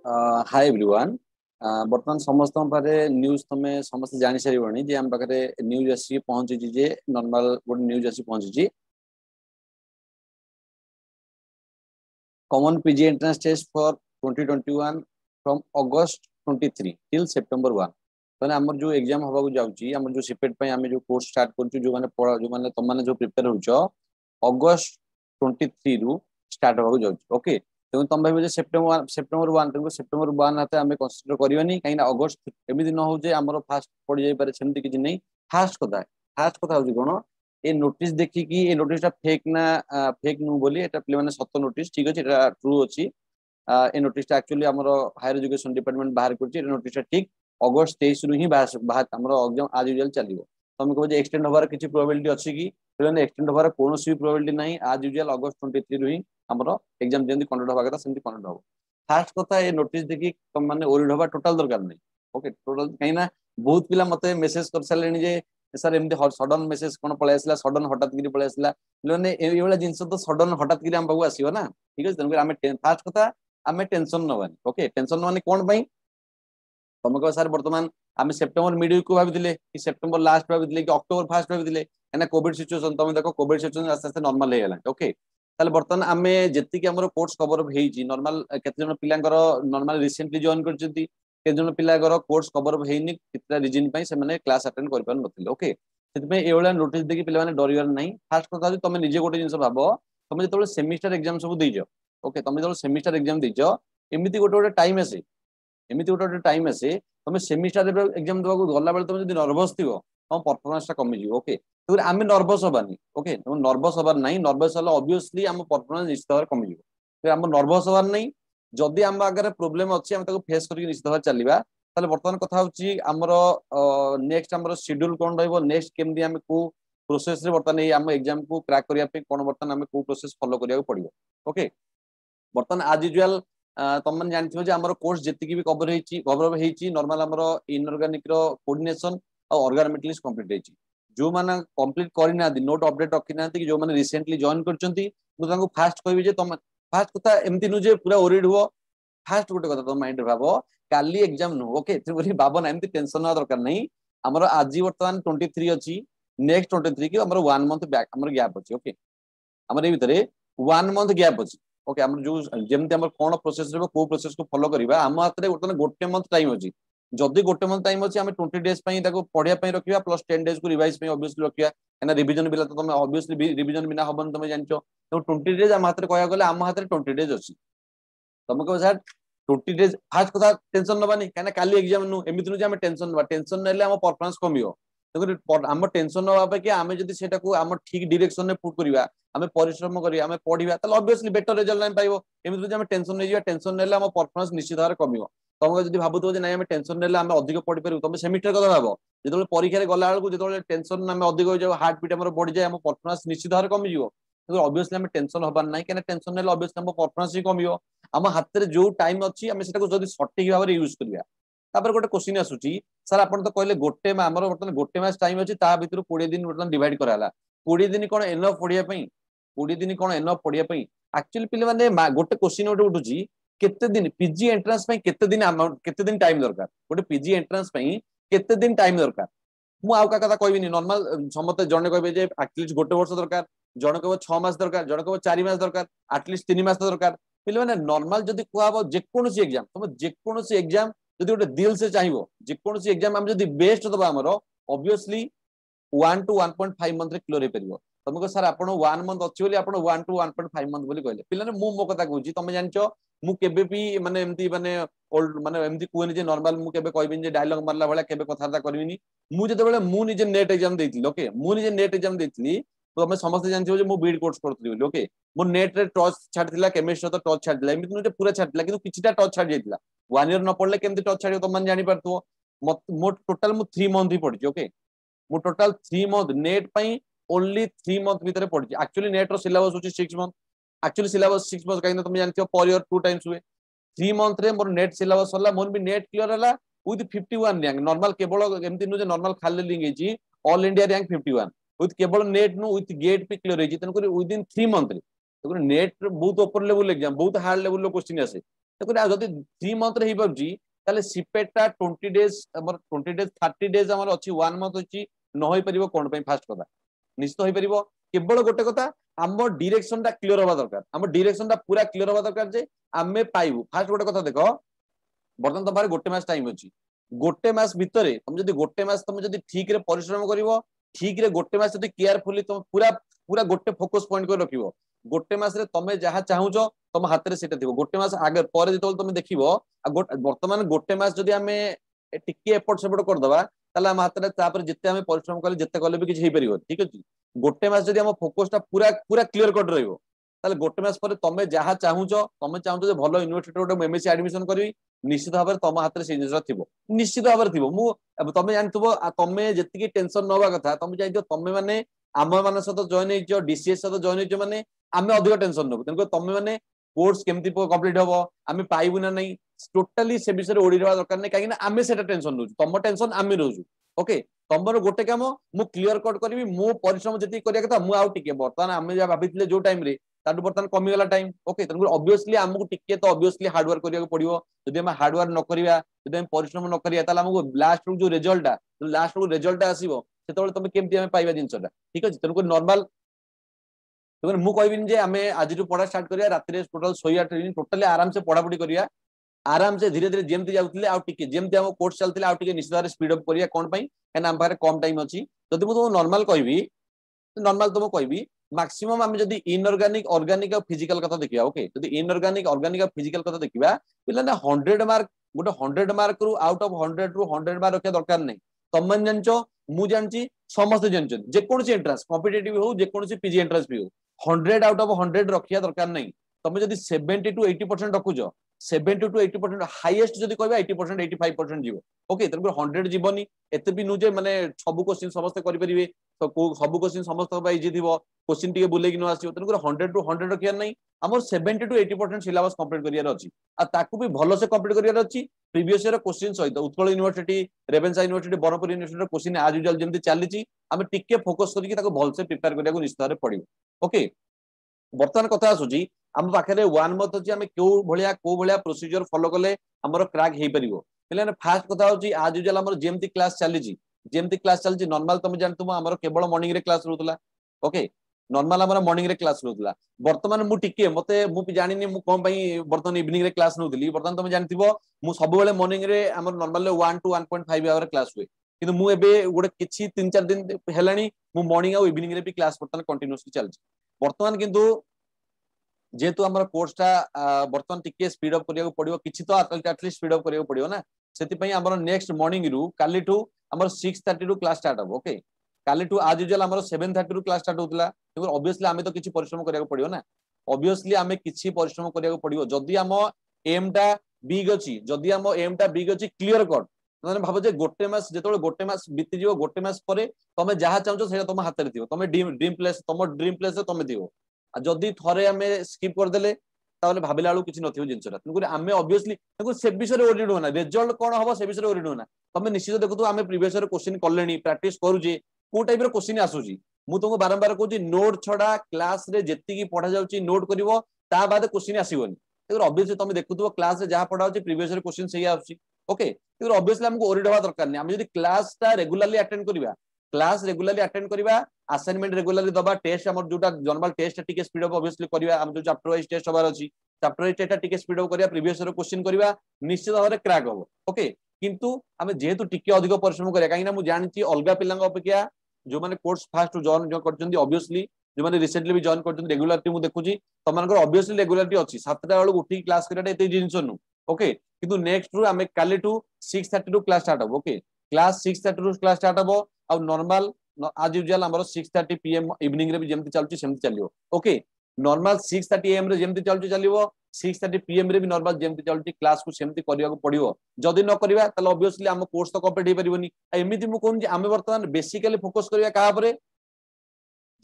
Hi everyone. बर्तमान समस्त पारे न्यूज तुम समस्त जानी सारे जे आम पाखे न्यूज आसी पहुंची जे नॉर्मल गोटे न्यूज आसी पहुंची common PG entrance test for 2021 from August 23 till September 1 तो आमर जो एग्जाम हवा जाऊँगी आम जो सीपेट आम जो कोर्स स्टार्ट कर जो मैंने तुम मैंने जो प्रिपेयर हो अगस्त 23 रु स्टार्ट हवा जाऊँगी ओके। तो तुम भाई सेप्टेम्बर 1 तुमको सेप्टेम्बर 1 हाथ आम कनसीडर करवानी कहीं अगस्त एमती न हो आमर फास्ट पड़ जापे सेमती किसी नहीं। फास्ट कथा हूँ कौन ए नोटिस देखिकी ए नोटिसटा फेक ना फेक नु बोली एटा पे माने सत्य नोटिस ठीक अछि एटा ट्रू अछि। ए नोटिसटा एक्चुअली हमर हायर एजुकेशन डिपार्टमेंट बाहर करछि। ए नोटिसटा ठीक अगस्त 23 रु ही बाहर हमर एग्जाम आज यूजुअल चलिबो। तुम कहो जे एक्सटेंड होबार किछि प्रोबेबिलिटी अछि कि माने एक्सटेंड होबार कोनोसी प्रोबेबिलिटी नहीं। आज यूजुअल अगस्त 23 रु ही हमर एग्जाम जेंति कंडक्ट होबा कथा सेंति कंडक्ट हो। फास्ट कथा ए नोटिस देखि तुम माने ओरिड होबा टोटल दरकार नहीं ओके। टोटल कहिना बहुत पिला मते मेसेज कर सालेनी जे सर एमती सडन मेसेज कौन पलि आसला सडन हठात गिरी पलि आसला मैंने ये जिन तो सडन हठात गिरी आम पाक आसो ना ठीक है। तेणुकर आम फास्ट कथा आम tension Nawani okay. Tension Nawani कौन पाई तुम कह सर बर्तमान आम सेप्टेम्बर मिड को भाई कि सेप्टेम्बर लास्ट भाई कि अक्टोबर फास्ट भाई क्या कोविड सिचुएसन तुम देख कोविड सिचुएसन आस्ते आस्ते नॉर्मल हो गला ओके। ताले बर्तमान आम जी आम कोर्स कवर होती नॉर्मल केते पिला नॉर्मल रिसेंटली जॉइन कर पिलागर कोर्स कवर होनी कितना रिजन से क्लास अटेंड कर पार नथिले ओके। से नोटिस देखिए पे डर ना फास्ट कथा तुम निजे गोटे जिन भाव तुम जो सेमिस्टर एग्जाम सब दीज ओके। तुम जो सेमिस्टर एग्जाम दीज एमती गोटे गोटे टाइम आसे एमती गोटे गोटे टाइम आसे तुम सेमिस्टर एग्जाम देवा गला बेले तुम नर्भस थी तुम परफॉर्मेंस कमिज ओके। तो आम नर्भस हबानी ओके नर्भस हबार ना नर्भस हेल्ला ऑब्वियसली आम परफॉर्मेंस निश्चित भाव कमिज तो आम नर्भस हबार नहीं। जदि आम आगे प्रोब्लेम अच्छी आम फेस करके निश्चित भाव चलवा ताले बर्तमान कथा होची आमर नेक्स्ट आमर शेड्यूल कौन रहिबो नेक्स्ट केमदी आम को प्रोसेस रे बर्तमान ए आम एग्जाम को क्रैक करिया पे कोन बर्तमान आम को प्रोसेस फॉलो करिया पड़िबो ओके। बर्तमान आज यूजुअल तुम मैंने जानथिबो जे आमर कोर्स जति भी कवर हेची नॉर्मल आमर इनऑर्गेनिक रो कोऑर्डिनेशन और ऑर्गेनामेटलिस्ट कंप्लीट हेची। जो माने कंप्लीट करिना नोट अपडेट रखिना कि जो माने रिसेंटली जॉइन करचंती मु तांको फास्ट कहबी जे तुम फास्ट कथा एमती नु जे पूरा ओरिड हुओ फास्ट गोटे कथा तुम माइंड भाव काली एग्जाम नु ओके। भावना एमती टेंशन ना दरकार नहीं। आमर आज बर्तमान 23 अच्छी नेक्स्ट 23 की आमर 1 मंथ बैक आमर गैप अच्छी ओके। आमर ए भितरे 1 मंथ गैप अच्छी ओके। आमर जो जेमती आमर कोन प्रोसेस रे को प्रोसेस को फॉलो करबा आम हाथ रे बर्तमान गोटे मंथ टाइम अच्छी। जदि गोटे मंथ टाइम अच्छी आम 20 डेज पढ़िया रखा प्लस 10 डेज को रिवाइज ऑब्वियसली रखा क्या रिविजन बिना तो तुम ऑब्वियसली रिविजन बिना हबन तुम जानचो। तो 20 डेज आम हाथ रे कहया गले आम हाथ रे 20 डेज अच्छी। तुम कह सर 20 डेज फास्ट कथा टेंशन नबानी कहीं काली एग्जाम नु एमती नु जे टेंशन नबा टेंशन नेले आम परफॉर्मेंस कमियो। देखो आम टेंशन नवा पे आम जब से आम ठीक डायरेक्शन में पुट करवा आम परिश्रम करिया आम पढ़िया ऑब्वियसली बेटर रिजल्ट आम पाइबो। एमती आम टेंशन नहीं टेंशन नेले आम परफॉर्मेंस निश्चित भाव कमियो। तुम जब भावुव जे आम टेंशन नेले आम अधिक पढ़ी पार तुम सेमिस्टर कथा भाव जो परीक्षा गला बेलू जो टेंशन आम अधिक हो हार्ट बीट आम बढ़ी जाए आम परफॉर्मेंस निश्चित भाव कमिज। ऑब्वियसली आम टेंशन हबार ना कहीं टेंशन नेले ऑब्वियसली आम परफॉर्मेंस ही कमियो। आम हाथ में जो टाइम अच्छी आम से सठिक भाव में यूज करवा। तापर गोटे क्वेश्चन आसूची सर आप तो कहले गोटे आमर बर्तमान गोटे मास टाइम अच्छी ता भर 20 दिन बर्तमान डिवाइड कराला 20 दिन कौन एनफ पढ़िया 20 दिन कौन एनफ पढ़िया एक्चुअली पे मैंने गोटे क्वेश्चन गोटे उठुची केते दिन पीजी एंट्रेंस केते दिन अमाउंट केते दिन टाइम दरकार गोटे पीजी एंट्रेंस केते दिन टाइम दरकार। मु आउ का कथा कहबिनी नॉर्मल समते जने कहबे जे एटलीस्ट गोटे वर्ष दरकार जने कहबो 6 मास दरकार जने कहबो 4 मास दरकार एटलीस्ट 3 मास दरकार। पिले माने नॉर्मल जदी कहबो जेकोनोसी एग्जाम तुम जेकोनोसी एग्जाम जदी गोटे दिल से चाहिबो जेकोनोसी एग्जाम हम जदी बेस्ट दबा हमरो ऑब्वियसली 1 to 1.5 मंथ रे क्लियर हे परिबो। तुम को सर आपण 1 मंथ अछि बोली आपण 1 to 1.5 मंथ बोली कहले पिले मु मो कथा कहूची तुम जानचो मु केबे भी माने एमती माने ओल्ड माने एमती कोनी जे नॉर्मल मु केबे कहबिन जे डायलॉग मारला भला केबे कथारता करबिनी। मु जते बेले मु निजे नेट एग्जाम देइथिली ओके मु निजे नेट एग्जाम देइथिली तो हमें समस्त जानथिबो जे मु बीड कोर्स करथली बोली ओके। मु नेट रे टच छाडथिला केमिस्ट्री तो टच छाडथिला एमती नु जे पूरा छाडथिला किंतु किछिटा टच छाड जाइथिला 1 ईयर न पढ़ले केमती टच छाडियो तुम माने जानि परथो। मो टोटल मु 3 मंथ ही पढ़ी ओके मु टोटल 3 मंथ नेट पई ओनली 3 मंथ भीतर पढ़ी। एक्चुअली नेट रो सिलेबस होची 6 मंथ एक्चुअली सिलेबस 6 मंथ कहीं तुम जानथिबो पर ईयर 2 टाइम्स हुए 3 मंथ रे मोर नेट सिलेबस होला मोर भी नेट क्लियर होला विथ 51 रैंक नॉर्मल केवल एमती नु जे नॉर्मल खाली लिंक हेची ऑल इंडिया रैंक 51 विथ केवल नेट नु विथ गेट पे क्लियर हेची तन विदिन 3 मंथ रे तो नेट बहुत ऊपर लेवल एग्जाम बहुत हार्ड लेवल लो क्वेश्चन आसे जदि 3 मंथ रे हिबरजी ताले सिपेटा 20 डेज हमर 20 डेज 30 डेज हमर अछि 1 मंथ अछि न होई परिबो कोन पई फास्ट कथा निश्चित होई परिबो केवल गोटे कथा हम डायरेक्शन टा क्लियर होबा दरकार हम डायरेक्शन टा पूरा क्लियर होबा दरकार जे आमे पाइबु फास्ट गोटे कथा देखो बर्तन तुम्हारे गोटे मास टाइम अछि गोटे मास भितरे तुम जदि गोटे मास तुम जदि ठीक रे परिश्रम करिवो ठीक रे गोटे मास जदि केयरफुली तुम पूरा पूरा गोटे फोकस पॉइंट कर रखिवो गोटे मास रे तमे जहा चाहुचो तुम हाथ रे सेटा थिबो गोटे मास आगे पर जेतोल तुम देखिवो वर्तमान गोटे मास जदि आमे टिके एफर्ट सेपट कर दबा ताले हम हाथ रे तापर जते हम परिश्रम कले जते कले भी किछ हेई परिबो ठीक अछि गोटे मास जदि हम फोकस टा पूरा पूरा क्लियर कट रहइबो ताले गोटे मास पर तमे जहा चाहुचो जे भलो यूनिवर्सिटी गोटे एमएससी एडमिशन करबी निश्चित भाव तम हाथ में से जिन थी निश्चित भाव थी तुम जानथो तुम जी टेंशन नवा कथा तुम जान तुम मैंने आम मान सहित जॉइन हो डीसीएस सहित जॉइन हो माने आम अधिक टेंशन नबू तेणुक तुम मैंने कोर्स केमती कंप्लीट हम आम पाइबू ना नहीं टोटाली से विषय ओडी रहा दरकार नहीं कहीं आम से टेंशन नौ तुम टेंशन आम रोजु ओके तुम गोटे काम मु क्लियर कट करी मो परिश्रम जी करा मुझे बर्तमान आम जहाँ भाई जो टाइम ताठू बर्तमान कमीगला टाइम ओके ऑब्वियसली आमको टिके तो ऑब्वियसली हार्डवर्क करिया पड़ो जदि हम हार्डवर्क न करिया जदि हम परिश्रम न करिया ताले हमको लास्ट जो रिजल्ट आसीबो सेतबेले तमे केमती हम पाइबा जिंसटा ठीक अछि तेणुक नॉर्मल तेणुक मु कहबिन जे आमे आज जो पढ़ा स्टार्ट करिया रात्रि टोटल सोया ट्रेनिंग टोटली आराम से पढ़ा पढ़ी करिया आराम से धीरे धीरे जेमती जाउतले आ टिके जेमती हम कोर्स चलतले आ टिके निश्चित स्पीड अप करिया कोन पई एना हम पारे कम टाइम अछि जदि मु तो नॉर्मल कहबी नॉर्मल तुम कहबी मैक्सिमम आम जदि इनऑर्गेनिक ऑर्गेनिक और फिजिकल कथा देखिया ओके जदि इनऑर्गेनिक ऑर्गेनिक और फिजिकल कथा देखिबा पिलाने 100 मार्क गोटे 100 मार्क रु आउट ऑफ 100 रु 100 मार्क रखिया दरकार नहीं तुम मन जानचो मु जानची समस्त जानचो जे कोनसी एंट्रेंस कॉम्पिटिटिव हो जे कोनसी पीजी एंट्रेंस भी हो 100 आउट ऑफ 100 रखिया दरकार नहीं तुम जदि 70 टू 80% रखुजो 70 टू 80% हाईएस्ट जदि कहबा 80% 85% जीवो ओके तब 100 जीवनी एते भी नु जे माने सब क्वेश्चन समस्त करि परिबे सब क्वेश्चन समस्त बाय इजी थिबो क्वेश्चन टिके बुले कि न आसीबो तनको 100 टू 100 रखिया नहीं हमर 70 टू 80% सिलेबस कंप्लीट करियार अछि आ ताकू भी भलो से कंप्लीट करियार अछि प्रीवियस ईयर क्वेश्चन सहित Utkal university Ravenshaw university Berhampur university question आज यूजुअल जेमति चलीची हम टिके फोकस करिकि ताको भल से प्रिपेयर करिया को निश्चित रे पड़िबो ओके वर्तमान कथा आसुची हम पाखे 1 मंथ अछि हम को भलिया प्रोसीजर फॉलो कले हमर क्रैक हेई परिबो पहिले फास्ट कथा होची आज यूजुअल हमर जेमति क्लास चलीची नॉर्मल तुम जानतुम हमर केवल मॉर्निंग रे क्लास रहउतला ओके नॉर्मल हमर मॉर्निंग रे क्लास रहउतला वर्तमान मु टिके मते मु जानिनी मु कोन पई वर्तमान इवनिंग रे क्लास नउतली वर्तमान तुम जानथिबो मु सब बेले मॉर्निंग रे हमर नॉर्मल 1 टू 1.5 आवर क्लास हुए किंतु मु एबे गोटे किछि 3-4 दिन हेलानी मु मॉर्निंग आ इवनिंग रे भी क्लास वर्तमान कंटीन्यूअसली चलछि वर्तमान किंतु जेतु हमर कोर्सटा वर्तमान टिके स्पीड अप करिया पड़ियो किछि तो एटलीस्ट स्पीड अप करिया पड़ियो ना सेति पई हमर नेक्स्ट मॉर्निंग रु काली टू हमर 6:30 रु क्लास स्टार्ट हो ओके काली टू आज यूजुअल हमर 7:30 रु क्लास स्टार्ट होतला तो ऑब्वियसली हमें तो किछि परिश्रम करिया पड़ियो ना ऑब्वियसली हमें किछि परिश्रम करिया पड़ियो जदी हम एम टा बिग अछि जदी हम एम टा बिग अछि क्लियर कट माने भाबो जे गोटे मास बीती जिवो गोटे मास परे तमे जहा चाहछो सेटा तम हाथ रे थिबो तमे ड्रीम प्लेस तमे दिवो जदि थरे आमे स्किप कर देले ताले भाबिला आलू किछि नथिबो जिंसरा तनको आमे ऑब्वियसली तनको से विषय रे ओरिएंट होना रिजल्ट कोन हबो से विषय रे ओरिएंट होना तमे निश्चित देखु आमे प्रीवियस रे क्वेश्चन कलेनी प्रैक्टिस करू जे को टाइप रे क्वेश्चन आसुजी मु तुमको बारंबार कहूची नोट छडा क्लास रे जेति की पढा जाउची नोट करिवो ता बाद क्वेश्चन आसीबोनी तकर ऑब्वियसली तमे देखुतबो क्लास रे जहा पढा होची प्रीवियस रे क्वेश्चन सही आउची ओके तकर ऑब्वियसली हमको ओरिएंट होबा दरकार नै हम जदि क्लास ता रेगुलरली अटेंड करिवा असाइनमेंट रेगुलरली दबा टेस्ट हमर जोटा नॉर्मल टेस्ट टिके स्पीड अप ऑब्वियसली करिवा हम जो चैप्टर वाइज टेस्ट होबार अछि चैप्टर वाइज टेस्ट टिके स्पीड अप करिवा प्रीवियस रो क्वेश्चन करिवा निश्चित भाबरे क्रैक होबो ओके किंतु हमें जेहेतु टिके अधिक परिश्रम करिया काईना मु जानछि अलगा पिलांग अपेक्षा जो माने कोर्स फास्ट जॉइन जो करचंदी ऑब्वियसली जो माने रिसेंटली भी जॉइन करचंदी रेगुलरिटी मु देखुची तमनकर ऑब्वियसली रेगुलरिटी अछि 7टा वाला उठी क्लास करियाटा एते जिंस नु ओके किंतु नेक्स्ट रु हमें काली टू 6:30 रु क्लास स्टार्ट हो ओके क्लास 6:30 रु क्लास स्टार्ट हो और नॉर्मल आज यूजुअल हमर 6:30 पीएम इवनिंग रे भी जेमति चलची सेमति चलियो ओके नॉर्मल 6:30 एएम रे जेमति चलियो 6:30 पीएम रे भी नॉर्मल जेमति चलची क्लास को सेमति करिया को पड़ियो जदि न करिवा तले ऑब्वियसली हम कोर्स तो कंप्लीट हे परिबोनी एमिति मु कोन जे हम वर्तमान बेसिकली फोकस करिया का परे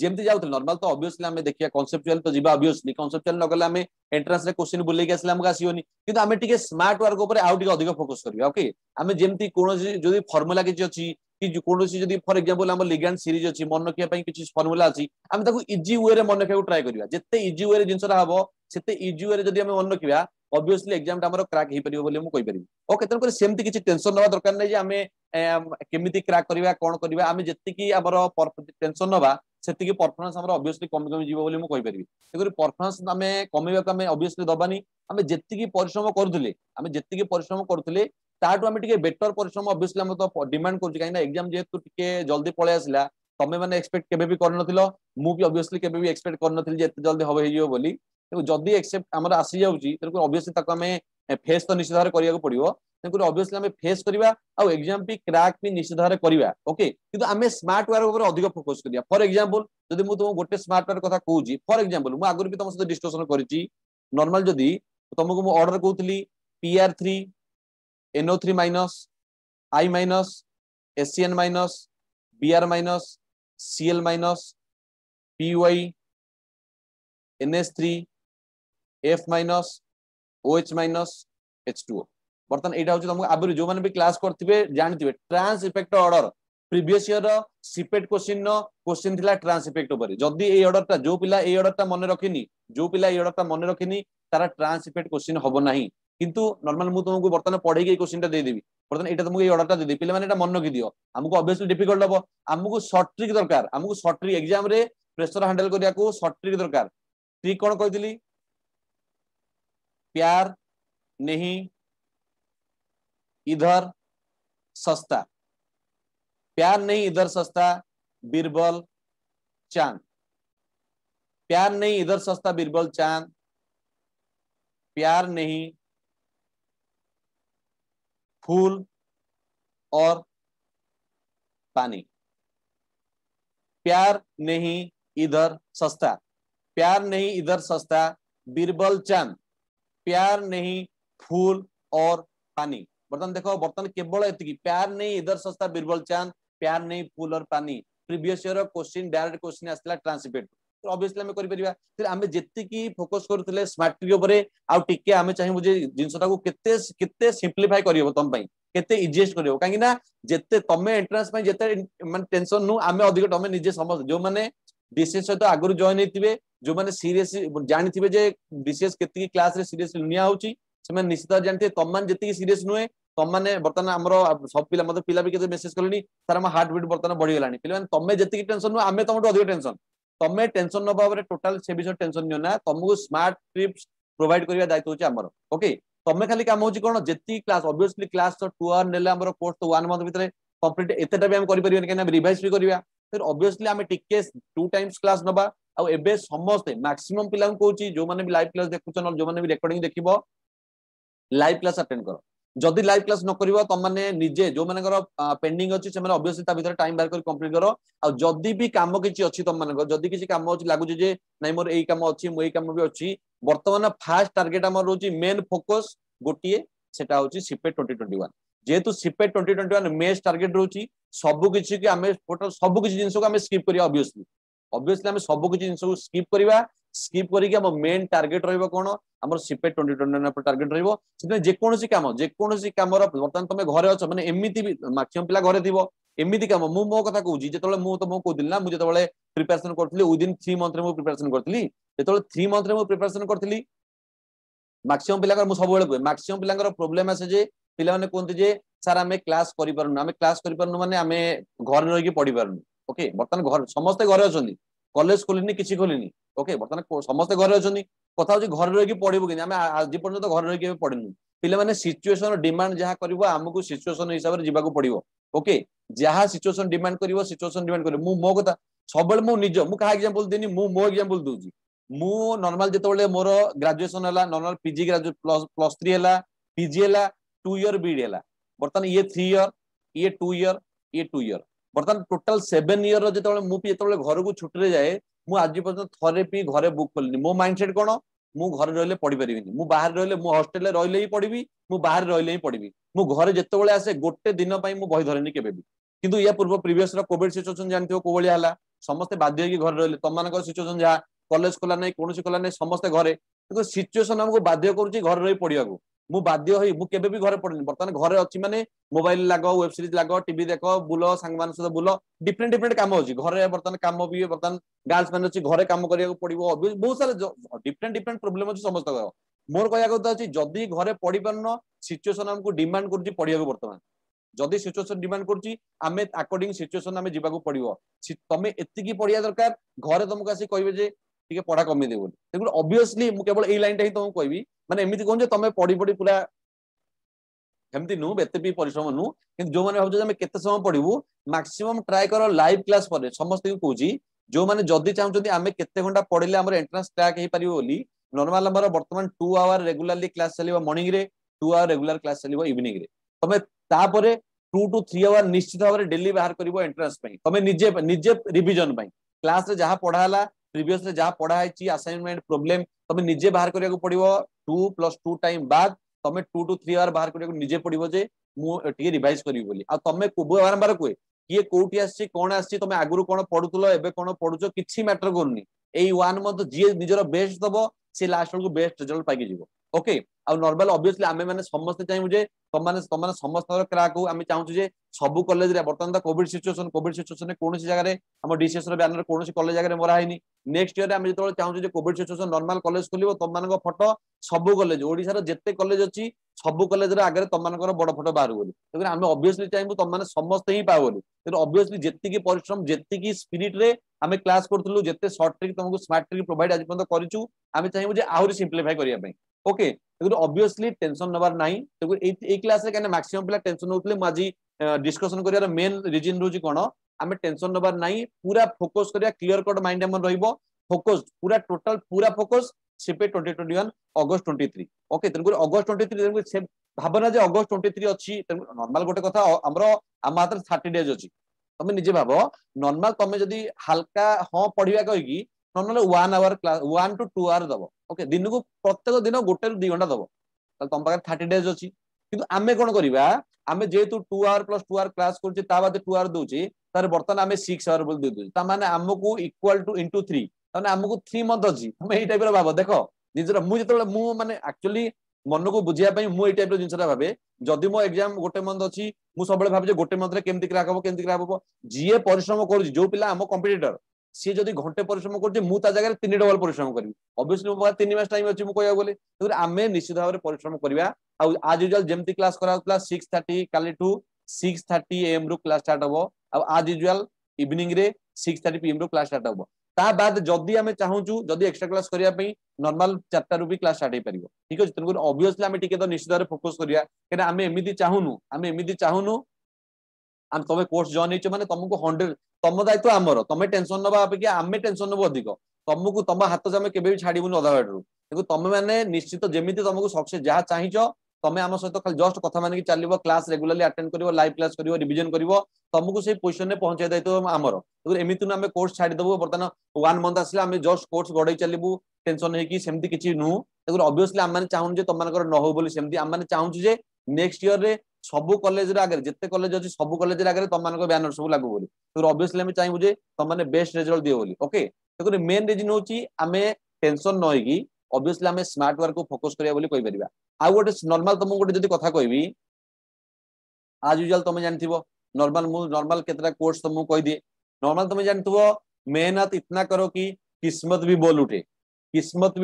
जेमति जाउत नॉर्मल तो ऑब्वियसली हमें देखिया कांसेप्चुअल तो जीवा ऑब्वियसली कांसेप्चुअल न गले हमें एंट्रेंस रे क्वेश्चन बुले के असला हमका आसीयोनी किंतु हमें टिके स्मार्ट वर्क ऊपर आउ टिके अधिक फोकस करिया ओके हमें जेमति कोनोसी जदि फार्मूला किछि अछि कि कोनोसी जदि फॉर एग्जांपल हम लिगेंड सीरीज अछि मन रखिया पई किछि फार्मूला अछि हम ताको इजी वे रे मन रखिया ट्राई करिया जत्ते इजी वे रे जिंसरा हबो सेते इजी वे रे जदि हम मन रखिया ऑब्वियसली एग्जाम टा हमर क्रैक हे परिबो बोली मु कहि परिबी ओके तन करे सेमति किछि टेंशन नबा दरकार नै जे हमें केमिति क्रैक करबा कोन करबा हमें जत्ति की हमर टेंशन नबा सेति की परफॉर्मेंस हमर ऑब्वियसली कम कम जीवो बोली मु कहि परिबी तन करे परफॉर्मेंस हमें कमेबा को हमें ऑब्वियसली दबानी हमें जत्ति की परिश्रम करथले हमें जत्ति की परिश्रम करथले ताटू हमें टिके बेटर परिश्रम ऑब्वियसली हम तो डिमांड करछि काइना एग्जाम जेतु टिके जल्दी पळे आसला तमे माने एक्सपेक्ट केबे भी कर नथिलो मु भी ऑब्वियसली केबे भी एक्सपेक्ट कर नथिल जे एते जल्दी होबे हियो बोली तो जदी एक्सेप्ट हमर आसी जाउची तको ऑब्वियसली तको हमें फेस तो निश्चित भारे करिया को पड़िबो तको ऑब्वियसली हमें फेस करबा आ एग्जाम भी क्रैक भी निश्चित भारे करबा ओके किंतु हमें स्मार्ट वेयर ऊपर अधिक फोकस करिया फॉर एग्जांपल जदी मु तुम गोटे स्मार्ट वेयर कथा कहूची फॉर एग्जांपल मु आगुर भी तुम साथ डिस्कशन करिची नॉर्मल जदी तुमको मु ऑर्डर कहउतली PR3 NO3 minus I minus SCN minus BR minus CL minus PY NS3 F minus OH minus H2O बर्तन एटा होची तुमको आबरी जो माने भी क्लास करथिबे जानथिबे trans effect order previous year सिपेट क्वेश्चन थिला ट्रांस इफेक्ट ऊपर जदी ए ऑर्डर ता जो पिला ए ऑर्डर ता मन रखिनी जो पिला ए ऑर्डर ता मन रखिनी तारा ट्रांस इफेक्ट क्वेश्चन हबो नाही किंतु नॉर्मल मु तुमको बर्तन पढे के क्वेश्चन ता दे देबी बर्तन एटा तुमको ए ऑर्डर ता दे दे पिला माने एटा मन रखि दियो हमको ऑब्वियसली डिफिकल्ट हबो हमको शॉर्ट ट्रिक दरकार हमको शॉर्ट ट्रिक एग्जाम रे प्रेशर हैंडल करिया को शॉर्ट ट्रिक दरकार ट्रिक कोन कहदिली प्यार नहीं इधर सस्ता प्यार नहीं इधर सस्ता बीरबल चांद प्यार नहीं इधर सस्ता बीरबल चांद प्यार नहीं फूल और पानी प्यार नहीं इधर सस्ता प्यार नहीं इधर सस्ता बीरबल चांद प्यार नहीं फूल और पानी बर्तन देखो बर्तन केवल एति प्यार नहीं इधर सस्ता बीरबल चांद प्यार नहीं फूल और पानी previous year question direct question आसला ट्रांसलेट तो ऑब्वियसली हमें करि परिबा फिर हमें जत्ति की फोकस करथले स्मार्ट ट्रिक ऊपर आ टिके हमें चाहि मुझे जिंसटा को केते केते सिंपलीफाई करियो तम पई केते इजीएस्ट करियो काहे ना जत्ते तमे एंट्रेंस में जत्ते मन टेंशन नु हमें अधिक तमे निजे समझ जो माने डीसीएस तो आगुर जॉइन हेतिबे जो माने सीरियस जानिथिबे जे डीसीएस केते क्लास रे सीरियस निया होची से मैं निश्चित जानते तम मान जत्ति सीरियस नुए तम माने बर्तन हमरो सब पिला मते पिला भी केते मेसेज करलेनी सर हम हार्ट बीट बर्तन बढ़ी गलानी पिला माने तमे जत्ति टेंशन नु हमें तमटो अधिक टेंशन तमे टेंशन न बाबरे टोटल से विषय टेंशन नियो ना तुमको स्मार्ट ट्रिप्स प्रोवाइड करिया दायित्व होची हमर ओके तमे खाली काम होची कोन जत्ति क्लास ऑब्वियसली क्लास तो 2 आवर नेले हमर कोर्स तो 1 मंथ भीतर कंप्लीट एतेटा भी हम करि परिबे केना रिवाइज भी करिया फिर ऑब्वियसली हमें टिके 2 टाइम्स क्लास नबा आ एबे समस्त मैक्सिमम पिला को कहूची जो माने भी लाइव क्लास देखुछन जो माने भी रिकॉर्डिंग देखिबो लाइव क्लास अटेंड करो जदि लाइव क्लास न करिवो त माने निजे जो माने पेंडिंग अछि से माने ऑब्वियसली ता भीतर टाइम बाहर कर कंप्लीट करो आ जदि भी काम किछि अछि त माने जदि किछि काम अछि लागु जे नै मोर एई काम अछि मो एई काम भी अछि वर्तमान फास्ट टारगेट हमर रोची मेन फोकस गोटिए सेटा होची सिपेट 2021 जेतु सिपेट 2021 मेस टारगेट रोची सब किछि कि हमें टोटल सब किछि जिंस को हमें स्किप करिया ऑब्वियसली हमें सब किछि जिंस को स्किप करिवा स्किप करी कि हम मेन टारगेट रहइबो कोन हमर सिपेट 2021 पर टारगेट रहइबो सिने जे कोनोसी काम रो वर्तमान तमे घरे अछ माने एमिति भी मैक्सिमम पिला घरे थिबो एमिति काम मु मो कथा कहूजी जेतले मु तो मो कहदिल ना मु जेतले प्रिपरेशन करथली विदिन 3 मंथ रे मु प्रिपरेशन करथली जेतले 3 मंथ रे मु प्रिपरेशन करथली मैक्सिमम पिला मु सब बेले कहै मैक्सिमम पिलांगर प्रॉब्लम आसे जे पिला माने कोनति जे सर हमें क्लास करि परनु हमें क्लास करि परनु माने हमें घर रहि के पढि परनु ओके वर्तमान घर समस्त घरे अछंदी कॉलेज खोलिनी किछि खोलिनी ओके वर्तमान समस्त घरे अछंदी कथा होची घर रहि के पढिबो कि हमें आज पर्यंत घर रहि के पढिनु पिले माने सिचुएशन डिमांड जहा करबो हमकु सिचुएशन हिसाब रे जिबाको पडिबो ओके जहा सिचुएशन डिमांड करिवो मु मो कथा सबल मु निज मु का एग्जांपल देनी मु मो एग्जांपल दूजी मु नॉर्मल जेतबेले मोर ग्रेजुएशन हला नॉर्मल पीजी ग्रेजुएट प्लस 3 हला पीजी हला 2 इयर बीडी हला वर्तमान ये 3 इयर ये 2 इयर ये 2 इयर वर्तमान टोटल 7 इयर जेतबेले मु जेतबेले घर को छुट्टी रे जाए मु आज पर्यंत थरे पी घरे बुक करलिनी मो माइंडसेट कोन मु घर रहले पढि परिबिनी मु बाहर रहले मु हॉस्टल रे रहले ही पढिबी मु बाहर रहले ही पढिबी मु घरे जेतबेले आसे गोटे दिन पई मु बही धरेनी केबे भी किंतु या पूर्व प्रीवियस रो कोविड सिचुएशन जानथियो कोवलिया हला समस्त बाध्य की घर रहले तम मानकर सिचुएशन जा कॉलेज खोला नै कोनोसी खोला नै समस्त घरे तो सिचुएशन हमको बाध्य करूची घर रही पढिया को मु बाध्य होई मु केबे भी घरे पढिनी वर्तमान घरे अछि माने मोबाइल लागो वेब सीरीज लागो टीवी देखो बुलो संग मान सहित बुलो डिफरेंट डिफरेंट काम होची घरे वर्तमान काम भी वर्तमान गर्ल्स मान अछि घरे काम करिया को पडिबो बहुत सारा डिफरेंट डिफरेंट प्रॉब्लम अछि समस्त घर मोर कहया कथा अछि जदी घरे पढ़ी परनो सिचुएशन हमको डिमांड करछि पढ़िया को वर्तमान जदी सिचुएशन डिमांड करछि आमे अकॉर्डिंग सिचुएशन आमे जीवा को पड़िबो तमे एत्ती की पढ़िया दरकार घरे तुमको आसी कहबे जे ठीक है पढ़ा कमी दे बोली देखो ऑब्वियसली मु केवल ए लाइन टा ही तुमको कहबी माने एमिति कोन जे तमे पढ़ी पढ़ी पूरा एमती नु एते भी परिश्रम नु कि जो माने भाबो जे केते समय पढ़िबू मैक्सिमम ट्राई करो लाइव क्लास पर समस्त को कहूची जो माने जदी चाहउछथि आमे केते घंटा पढ़िले हमर एंट्रेंस क्रैक हे परिबो बोली नॉर्मल हमर वर्तमान 2 आवर रेगुलरली क्लास चलिबो मॉर्निंग रे 2 आवर रेगुलर क्लास चलिबो इवनिंग रे तमे तापरे 2 to 3 आवर निश्चित भाव डेली बाहर करिवो एंट्रेंस पई तमे निजे निजे रिवीजन पई क्लास रे जहां पढ़ाला प्रीवियस रे जहां पढ़ा हैची असाइनमेंट प्रॉब्लम तमे निजे बाहर करिया को पड़िबो 2+2 टाइम बाद तमे 2 to 3 आवर बाहर करिया को निजे पड़िबो जे मु टिके रिवाइज करिवो बोली आ तमे बारंबार कोए किए कोठी आसी कोन आसी तमे आगुरु कोन पढुतलो एबे कोन पढुचो किछि मैटर करनी एई 1 मंथ जे निजरो बेस्ट दबो से लास्ट को बेस्ट रिजल्ट पाई जीवो ओके आ नॉर्मल ऑब्वियसली आमे माने समस्त चाहि मुझे तमाने समस्त क्रैक हो आमे चाहू जे सब कॉलेज रे वर्तमान कोविड सिचुएशन ने कोनोसी जगह रे हम डीसीएस रे बैनर कोनोसी कॉलेज जगह रे मोरा हैनी नेक्स्ट ईयर आमे जतो चाहू जे कोविड सिचुएशन नॉर्मल कॉलेज खोलिबो तमान को फोटो सब कॉलेज ओडिसा रे जत्ते कॉलेज अछि सब कॉलेज रे आगे तमान को बड़ फोटो बाहर बोली लेकिन आमे ऑब्वियसली चाहबो तमान समस्त ही पाओ बोली लेकिन ऑब्वियसली जेत्ती की परिश्रम जेत्ती की स्पिरिट रे आमे क्लास करथलु जत्ते शॉर्ट ट्रिक तुमको स्मार्ट ट्रिक प्रोवाइड आज पर्यंत करिचु आमे चाहबो जे आहुरी सिंपलीफाई करिया पई ओके देखो ऑब्वियसली टेंशन नबार नाही देखो ए क्लास रे कने मैक्सिमम पिला टेंशन होतले माजी डिस्कशन करियार मेन रीजन रोजी कोन आमे टेंशन नबार नाही पूरा फोकस करिया क्लियर कट माइंड हमर रहइबो फोकस पूरा टोटल पूरा फोकस सीपे 2021 अगस्त 23 ओके तनको अगस्त 23 से भाबना जे अगस्त 23 अछि नॉर्मल गोटे कथा हमरो आ मात्र 30 डेज अछि तमे निजे भाबो नॉर्मल तमे जदी हल्का ह पढिया कहि की normal 1 hour class 1 to 2 hour दबो ओके दिन को प्रत्येक दिन गोटे 2 घंटा दबो त तम पाखे 30 डेज अछि किंतु आमे कोन करिबा आमे जेतु 2 आवर प्लस 2 आवर क्लास करछि ता बाद 2 आवर दोछि तार बर्तन आमे 6 आवर बोल दे ता माने हमकु इक्वल टू इनटू 3 ताने हमकु 3 मंथ अछि हम एई टाइप रो भाबो देखो निजर मु जतले मु माने एक्चुअली मन को बुझिया पई मु एई टाइप रो जिंसरा भाबे जदी मो एग्जाम गोटे मंथ अछि मु सबले भाबे जे गोटे मंथ रे केमति क्रैक हबो जीए परिश्रम करछि जो पिला हम कंपटीटर सी जदी घंटे परिश्रम करछि मु ता जगह 3 डबल परिश्रम करबी ऑब्वियसली मो 3 मास टाइम अछि मु कहया बोले तो आमे निश्चित भाव परिश्रम करबा आ आज यूजुअल जेमति क्लास करा होतला 6:30 काली टू 6:30 am रो क्लास स्टार्ट हबो आ आज यूजुअल इवनिंग रे 6:30 pm रो क्लास स्टार्ट हबो ता बाद जदी आमे चाहूचु जदी एक्स्ट्रा क्लास करिया पई नॉर्मल 4टा रू भी क्लास स्टार्ट हे परिबो ठीक अछि तनको ऑब्वियसली आमे टिके तो निश्चित भाव फोकस करिया केना आमे एमिति चाहूनु हम तमे कोर्स जॉइन हेछ माने तुमको 100 तम दायित्व हमर तमे टेंशन नबा अपेक्षा आमे टेंशन नबो अधिक तुमको तम हाथ जमे केबे भी छाडीबुन अधा बाटरू देखो तमे माने निश्चित जेमिति तुमको सक्सेस जहा चाहिचो तमे आम सहित खाली जस्ट कथा माने कि चलिबो क्लास रेगुलरली अटेंड करिवो लाइव क्लास करिवो रिवीजन करिवो तुमको से पोजीशन ने पहुंचाय दायित्व हमर देखो एमिति न हमें कोर्स छाडी देबो बर्तन 1 मंथ आसले हमें जस्ट कोर्स गडै चलिबु टेंशन हे कि सेमति किछि नु देखो ऑब्वियसली हम माने चाहून जे तमनकर न हो बोली सेमति हम माने चाहून जे नेक्स्ट ईयर रे सब कॉलेज रे आगे जिते कॉलेज अछि सब कॉलेज रे आगे तमनकर बैनर सब लागू बोली तो ऑब्वियसली हम चाहि बुझे तमने बेस्ट रिजल्ट दियो बोली ओके देखो मेन रीजन होची हमें टेंशन न होई कि ऑब्वियसली हमें स्मार्ट वर्क को फोकस करिया बोली कहि परिबा आ गोटे नॉर्मल तुम गोटे जदी कथा कहबी आज यूजुअल तुम जानथिबो नॉर्मल केतरा कोर्स तुमको कहि दिए नॉर्मल तुम जानथिबो मेहनत इतना करो कि किस्मत भी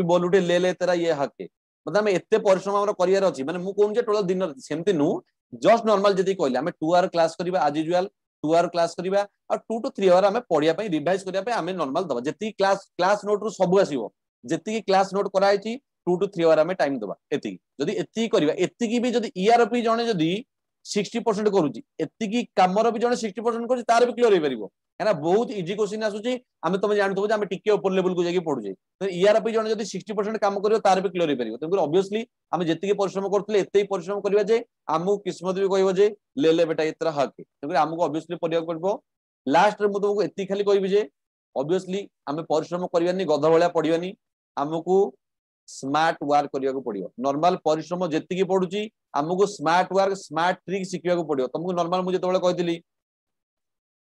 बोल उठे ले तेरा ये हक है मतलब हमें एते परिश्रम हमर करियर अछि माने मु कोन जे टोटल दिन सेमति नु जस्ट नॉर्मल जदी कहले हमें 2 आवर क्लास करिबा आज यूजुअल 2 आवर क्लास करिबा और 2 to 3 आवर हमें पढिया पई रिवाइज करिया पई हमें नॉर्मल दबा जति क्लास नोट रु सब आसीबो जति क्लास नोट करा आइची 2 to 3 आवर हमें टाइम दबा एति जदी एति करिबा एति की भी जदी ईआरपी जणे जदी 60% करूची एति की कामर भी जणे 60% करूची तार भी क्लियर होई परिबो हैना बहुत इजी क्वेश्चन आसुची हमें तुम जानथबो जे हमें टिके ऊपर लेवल को जाके पढुजे तो ईआरपी जणे जदी 60% काम करियो तार भी क्लियर होई परिबो तो ऑब्वियसली हमें जति परिश्रम करथले एते परिश्रम करिवा जे हमु किस्मत भी कहबो जे ले बेटा इतरा हक तो हमको ऑब्वियसली पढिया पड़बो लास्ट रे मु तुमको एति खाली कहबी जे ऑब्वियसली हमें परिश्रम करिवानी गध भलिया पढिवानी हमको स्मार्ट वर्क करिया को पड़ियो नॉर्मल परिश्रम जति की पडुची हमको स्मार्ट वर्क स्मार्ट ट्रिक सिखिया को पड़ियो तुमको नॉर्मल मु जतबेले कहतिली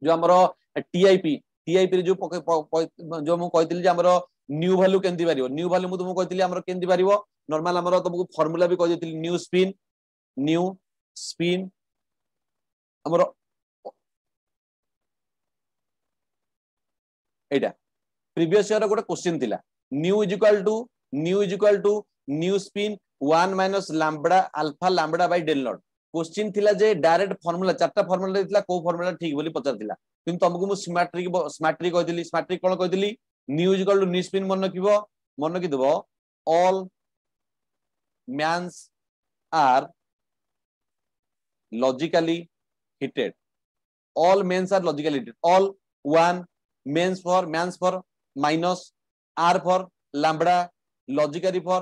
जो हमरो टीआईपी रे जो मु कहतिली जे हमरो न्यू वैल्यू केंति पारियो न्यू वैल्यू मु तुमको कहतिली हमरो केंति पारियो नॉर्मल हमरो तुमको फार्मूला भी कह देतिली न्यू स्पिन हमरो एटा प्रीवियस ईयर गोटे क्वेश्चन थिला mu is equal to mu spin 1 minus lambda alpha lambda by del naught question थिला जे डायरेक्ट फार्मूला चारटा फार्मूला देथिला को फार्मूला ठीक बोली पचारथिला किंतु तुमको मु सिमेट्रिक कहथिली सिमेट्रिक कोन कहथिली mu is equal to mu spin मन की देबो all means are logically heated all men's are logically heated all one men's for minus r for lambda logically for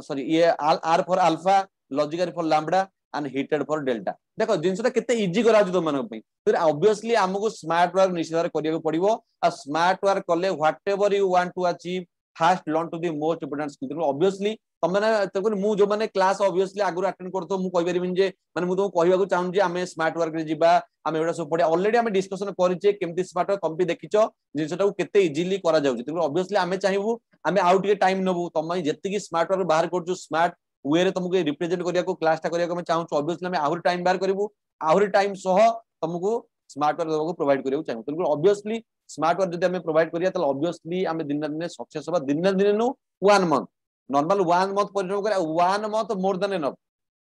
sorry ये r for alpha logically for lambda and heated for delta देखो जिनसटा केते easy करा जो मन पे फिर obviously हमको smart work निश्चित करिया पड़िबो आ स्मार्ट वर्क करले whatever you want to achieve first learn to the most important skill obviously तमने मु जो माने क्लास ऑब्वियसली आगु अटेंड करतो मु कहि परिबिन जे माने मु तो कहबा को चाहूं जे हमें स्मार्ट वर्क रे जिबा हम एडा सब पड़े ऑलरेडी हम डिस्कशन करिचे केमती स्मार्ट वर्क तम भी देखिचो जिनसटा को केते इजीली करा जाउची तो ऑब्वियसली हमें चाहबू हमें आउट के टाइम नबू तम जत्ते की स्मार्ट वर्क बाहर करछु स्मार्ट वे रे तुमको रिप्रेजेंट करिया को क्लास ता करिया को मैं चाहूं ऑब्वियसली हमें आउट टाइम बाहर करबू आउट टाइम सह तुमको स्मार्ट वर्क को प्रोवाइड करिया को चाहूं तो ऑब्वियसली स्मार्ट वर्क जदि हमें प्रोवाइड करिया त ऑब्वियसली हमें दिन दिन सक्सेस होबा दिन दिन नु 1 मंथ नॉर्मल 1 मंथ परिश्रम करे 1 मंथ मोर देन एनफ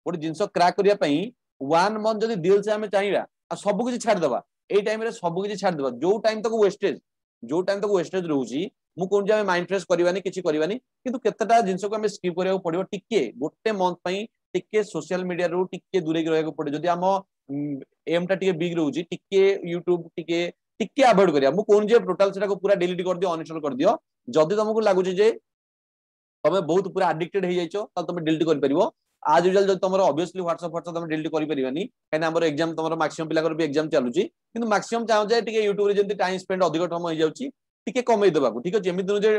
गोटे जिंस क्रैक करिया पई 1 मंथ जदि दिल से हमें चाहिबा आ सब कुछ छाड़ देबा ए टाइम रे सब कुछ छाड़ देबा जो टाइम तक वेस्टेज रहउची मु कोन जे माइंड फ्रेश करबानी किछि करबानी किंतु केतेटा जिंस को हमें स्किप करिया पड़िबो टिके गोटे मंथ पई टिके सोशल मीडिया रो टिके दूरे रहया को पड़े जदि हम एम टा टिके बिग रहउची टिके YouTube टिके अवॉइड करिया मु कोन जे टोटल सेटा को पूरा डिलीट कर दियो अनइंस्टॉल कर दियो जदि तुमको लागुची जे तमे बहुत पूरा एडिक्टेड हो जाइछो त तमे डिलीट कर परिबो आज यूजुअल जो तमरो ऑब्वियसली व्हाट्सएप तमे डिलीट करि परिबानी काहे हमर एग्जाम तमरो मैक्सिमम पिला कर भी एग्जाम चालुची किंतु मैक्सिमम चाहो जे टिके YouTube रे जंती टाइम स्पेंड अधिक टाइम हो जाउची टिके कमै देबा को ठीक अछि एमिति जे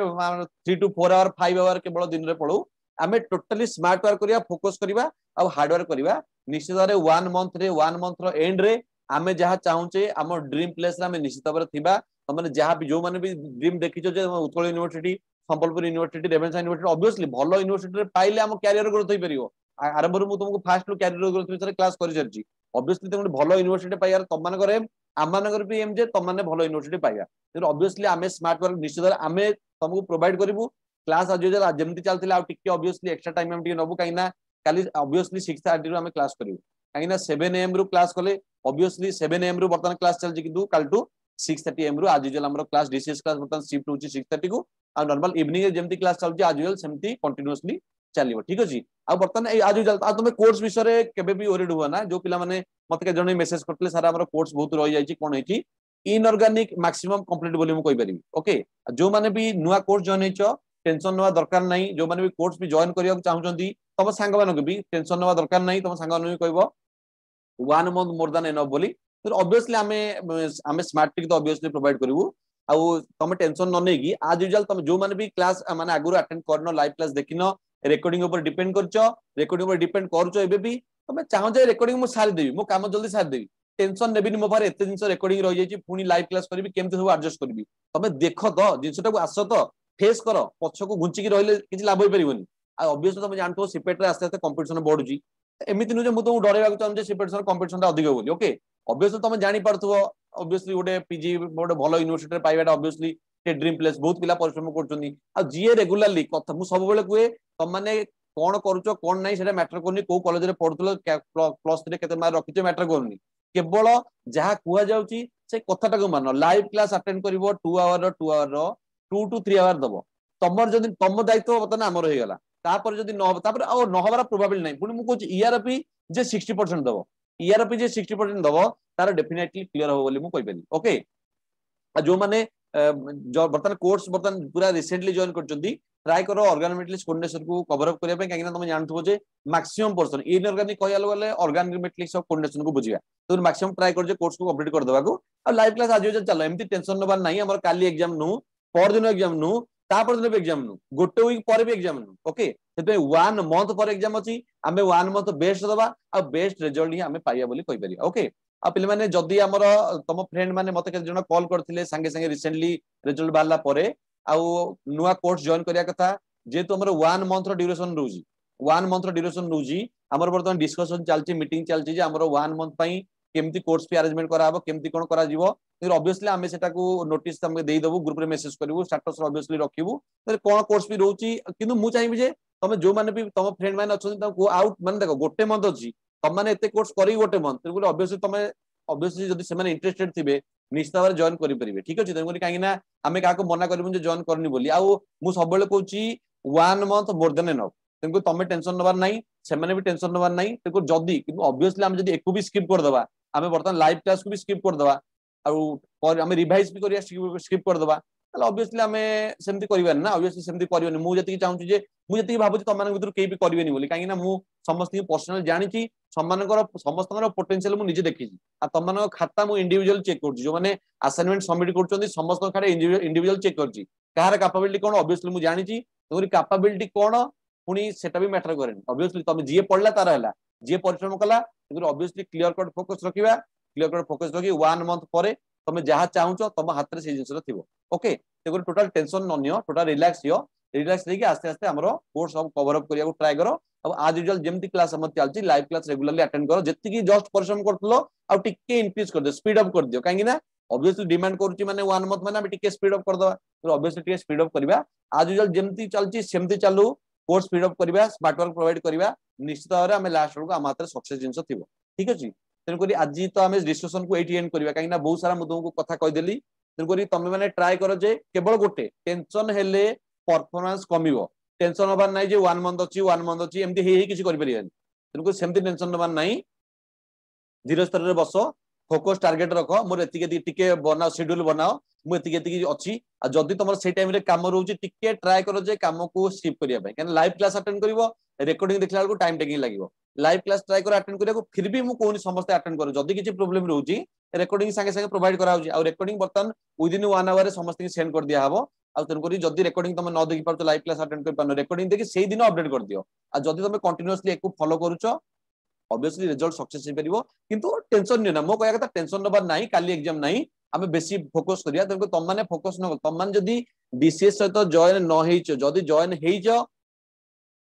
3 to 4 आवर 5 आवर केवल दिन रे पढू हमें टोटली स्मार्ट वर्क करिया फोकस करिवा आ हार्ड वर्क करिवा निश्चित रे 1 मंथ रो एंड रे हमें जहा चाहूचे हमर ड्रीम प्लेस रे हमें निश्चित भाबरे थिबा तमने जहा भी जो माने भी ड्रीम देखिचो जे Utkal university Sambalpur university Ravenshaw university obviously भलो यूनिवर्सिटी रे पाइले हम कैरियर ग्रोथ होई परियो आरंभ रे मु तुमको फास्ट लो कैरियर ग्रोथ विषय क्लास करि सरची ऑब्वियसली तुम भलो यूनिवर्सिटी पाइयार तम माने करे आम मानकर भी एम जे तम माने भलो यूनिवर्सिटी पाइया फिर ऑब्वियसली हमें स्मार्ट वर्क निश्चित हमें तुमको प्रोवाइड करिवु क्लास आज यूजुअल जेमति चलतिला आ टिके ऑब्वियसली एक्स्ट्रा टाइम हम टिके नबु काइना काली ऑब्वियसली 6:30 रो हमें क्लास करिवु काइना 7 AM रो क्लास कले ऑब्वियसली 7 AM रो बर्तन क्लास चलची किंतु काल टू 6:30 AM रो आज यूजुअल हमरो क्लास डीसीएस क्लास बर्तन शिफ्ट होची 6:30 को आ नॉर्मल इवनिंग जेमति क्लास चलची आज यूजुअल सेमति कंटीन्यूअसली चलिबो ठीक अछि आ बर्तन आज यूजुअल आ तुमे कोर्स विषय रे केबे भी ओरिड हुआ ना जो पिला माने मते के जने मेसेज करतले सारा हमरो कोर्स बहुत रहि जायछि कोन हेछि इनऑर्गेनिक मैक्सिमम कंप्लीट बोली मु कहि परिबी ओके जो माने भी नुवा कोर्स जॉइन हेछो टेंशन नवा दरकार नाही जो माने भी कोर्स भी जॉइन करिया चाहउचंदी तम संग मानक भी टेंशन नवा दरकार नाही तम संग मानक भी कहबो 1 मंथ मोर देन एनफ बोली फिर ऑब्वियसली हमें स्मार्ट ट्रिक तो ऑब्वियसली प्रोवाइड करिवु आ तम टेंशन न नेगी आज यूजुअल तम जो माने भी क्लास माने आगुर अटेंड करनो लाइव क्लास देखिनो रेकॉर्डिंग ऊपर डिपेंड करछो रेकॉर्डिंग ऊपर डिपेंड करछो एबे भी तमे चाहो जे रेकॉर्डिंग मु सारी देबी मो काम जल्दी सारी देबी टेंशन नेबिनी मो पारे एते जिंस रेकॉर्डिंग रहि जायछि पुनी लाइव क्लास करबी केमते सब एडजस्ट करबी तमे देखो तो जिंसटा को आसो तो फेस करो पछ को घुंची की रहले किछि लाभ होई परिबोनी आ ऑब्वियसली तमे जानतो सिपेट रे आस्ते आस्ते कंपटीशन बढ़ुची एमिति नु जे मु तो डरेबा को चाहूं जे सिपेट सर कंपटीशन ता अधिक बोली ओके ऑब्वियसली तमे जानि पारथुओ ऑब्वियसली गोटे पीजी गोटे भलो यूनिवर्सिटी रे पाइबाटा ऑब्वियसली ते ड्रीम प्लेस बहुत पिला परिश्रम करछनी आ जीए रेगुलरली कथा मु सब बेले कुए तम माने कोन करूचो कोन नाही सेटा मैटर कोनी को कॉलेज रे पढुतलो प्लस 3 केते मार्क रखिचो मैटर कोनी केवल जहा कुआ जाउची से कथाटा को मान लाइव क्लास अटेंड करिवो 2 आवर 2 to 3 आवर दबो तमर जदि तम दायित्व बतन हमर होई गेला तापर जदि न तापर आ न हबार प्रोबेबल नाही पुनी मु कहूची ईआरपी जे 60% दबो ईआरपी जे 60% दबो तार डेफिनेटली क्लियर हो बोली मु कहि पेनी ओके आ जो माने जो बर्तन कोर्स बर्तन पूरा रिसेंटली जॉइन करचंदी ट्राई करो ऑर्गेनोमेट्रिक्स कोऑर्डिनेशन को कवर अप करिया पे काहे तुम जानथबो जे मैक्सिमम पर्सन इनऑर्गेनिक कहयालो गले ऑर्गेनोमेट्रिक्स ऑफ कोऑर्डिनेशन को बुझिया तो मैक्सिमम ट्राई कर जे कोर्स को कंप्लीट कर देबा को आ लाइव क्लास आज चलो एमती टेंशन नबार नाही हमर काली एग्जाम नु पर दिन एग्जाम नु तापर दिन एग्जाम नु गोटे वीक पर भी एग्जाम नु ओके सेते 1 मंथ पर एग्जाम अछि हमें 1 मंथ बेस्ट दबा आ बेस्ट रिजल्ट ही हमें पाइया बोली कहि परिया ओके आ पिले माने जदी हमर तम फ्रेंड माने मते के जण कॉल करथिले संगे संगे रिसेंटली रिजल्ट बारला परे आ नुवा कोर्स जॉइन करिया कथा जे तो हमर 1 मंथ रो ड्यूरेशन रहउजी 1 मंथ रो ड्यूरेशन रहउजी हमर वर्तमान डिस्कशन चलची मीटिंग चलची जे हमर 1 मंथ पई केमती कोर्स पे अरेंजमेंट करा हबो केमती कोन करा जीवो फिर ऑब्वियसली हमें सेटा को नोटिस हमके देई दबो ग्रुप रे मेसेज करबो स्टेटस ऑब्वियसली रखिबो फिर कोन कोर्स भी रहउची किंतु मु चाहिबी जे तुम जो मैंने भी तुम फ्रेंड मैंने अच्छे आउट माने देख गोटे मंथ अच्छी तुम मैंने एत कोर्स कर गोटे मंथ ऑब्वियसली तुम ऑब्वियसली जब से इंटरेस्टेड थे निश्चित भाव जॉइन करेंगे ठीक अच्छे तेनाली कहीं आम क्या मना करूँ जॉइन करनी बोली आउ सब Cauchy 1 month more than enough तेणु तुम टेंशन नबार ना से भी टेंशन नबार ना तेणु जदि ऑब्वियसली आम जब एक भी स्किप करदे आम बर्तमान लाइव क्लास को भी स्किप करदे आम रिवाइज भी कर स्किप करदे ऑब्वियसली आम सेमती करवानी ना ऑब्वियसली सेमती करवानी मुझे चाहूँ जे मुझे भावुँ तुम भर कहीं भी करेंगे बोली कहीं समस्त पर्सनाल जानी समस्त पोटेंशियल मुझे देखी तुम खाता मुझे इंडिविजुअल चेक कर जो मैंने असाइनमेंट सबमिट कर समस्त खाते इंडिविजुअल चेक कर कहार कैपेबिलिटी कौन ऑब्वियसली मुझे जानी कैपेबिलिटी कौन पुणी सेटा भी मैटर करे ऑब्वियसली तुम जी पढ़ला तार है जी परिश्रम कला ऑब्वियसली क्लियर कट फोकस रखा क्लियर कट फोकस रखी 1 मंथ पर तुम जहाँ चाहूच तुम हाथ में से जिन थी ओके टोटाल टेंशन न नियो टोटाल रिलैक्स हियो रिलैक्स लेके आस्ते आस्ते आमर कोर्स सब कवर अप करने ट्राए करो अब आज यूजुअल जमती क्लास हम चलती लाइव क्लास रेगुलरली अटेंड करो जी जस्ट परिश्रम करथलो आ टिके इंक्रीज कर दियो स्पीड अप कर दियो कहीं ना ऑब्वियसली डिमांड करूची माने 1 मंथ माने टिके स्पीड अप कर दवा तो ऑब्वियसली टिके स्पीड अप करबा आज यूजुअल जमती चलती सेमती चालू कोर्स स्पीड अप करबा स्मार्ट वर्क प्रोवाइड करबा निश्चित भाव में लास्ट को आम हाथ सक्सेस जिन थिबो ठीक अछि तेणुक आज तो आम डिस्कसन को एटी एंड करबा कहीं बहुत सारा मुझे तुमको कथा कहदेली तेणुक तुम मैंने ट्राए कर जे केवल गोटे टेंशन हेले परफॉर्मेंस कमिवो टेंशन हबार ना 1 मंथ अच्छी 1 मंथ अच्छी एमती किसी कर तेणुक सेमती टेंशन नबार ना धीरे स्तर में बस फोकस टार्गेट रख मोर एति बनाओ शेड्यूल बनाओ मुझे अच्छी जदि तुम से टाइम कम रोचे टिके ट्राए कर जे काम को स्किप करने लाइव क्लास अटेंड कर रेकर्डिंग देखला बेलू टाइम टेकिंग लगे लाइव क्लास ट्राए कर अटेंड करा फिर भी मुझे कहूँ समस्त अटेंड कर जदि किसी प्रोब्लेम रोचे रेकर्डिंग संगे संगे प्रोवाइड करा रेकर्डिंग बर्तमान विदिन 1 आवर समस्त सेंड कर दिया हम तेणुक जदि रेकर्डिंग तुम न देखी पार्छ लाइव क्लास अटेंड कर रेकर्डिंग देखि से दिन अपडेट कर दियो जदि तुम कंटिन्यूअसली एक फॉलो करूछ ऑब्वियसली रिजल्ट सक्सेस हो पारिबो किंतु टेंशन नहीं ना मो कहया कथा टेंशन नबार नाही काली एग्जाम नाही आमे बेसी फोकस करिया तेणुक तुम माने फोकस न तुम माने जदि डीसीएस सहित जॉइन न हेइछ जदि जॉइन हेइछ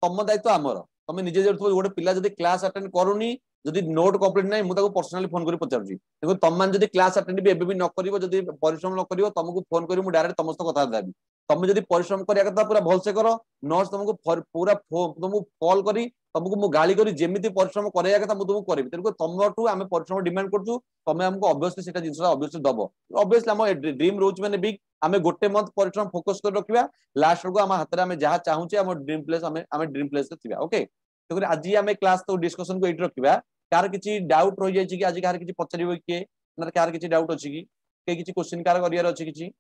तुम दायित्व आमर तुम निजे जरूर गोटे पिला जदि क्लास अटेंड करूनी जदि नोट कंप्लीट नाही मु ताको पर्सनली फोन करी पचारुची देखो तुम मान जदि क्लास अटेंड भी एबे भी न करिवो जदि परिश्रम न करिवो तुमको फोन करी मु डायरेक्ट तुम सह कथा देबी तुम जदि परिश्रम करिया कथा पूरा भल से करो नोट्स तुमको पूरा तुमको कॉल करी तुमको मु गाली करी जेमिति परिश्रम करिया कथा मु तुमको करबी तेनको तुमठू आमे परिश्रम डिमांड करछु तुमे हमको ऑब्वियसली सेटा जिंस ऑब्वियसली दबो ऑब्वियसली हम ड्रीम रोच माने बिग आमे गोटे मंथ परिश्रम फोकस कर रखिबा लास्ट को हम हाथ रे आमे जहा चाहूचे हम ड्रीम प्लेस आमे ड्रीम प्लेस रे थिबा ओके तो आज आमे क्लास तो डिस्कशन को एट रखिबा कार किछि डाउट रहि जाय छि कि आज कार किछि पचरिबो के ना कार किछि डाउट अछि कि के किछि क्वेश्चन कार करियर अछि किछि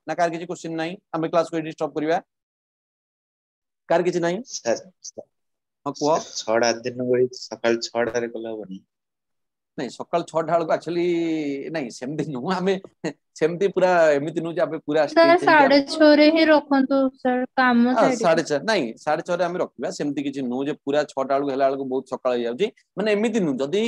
ना कार किछि क्वेश्चन नाही आमे क्लास को एट स्टॉप करिबा कार किछि नाही सर हां को 6 दिन बड़ी सकाल 6 रे कला बनी नहीं सकाल 6 ढाल को एक्चुअली नहीं सेमती नु आमे सेमती पूरा एमिति नु जे आबे पूरा सर 6:30 रे ही रखंतु सर काम साइड 4:30 नहीं 4:30 रे आमे रखबा सेमती किछि नु जे पूरा 6 ढाल को हेला को बहुत सकाळ हो जाउची माने एमिति नु जदी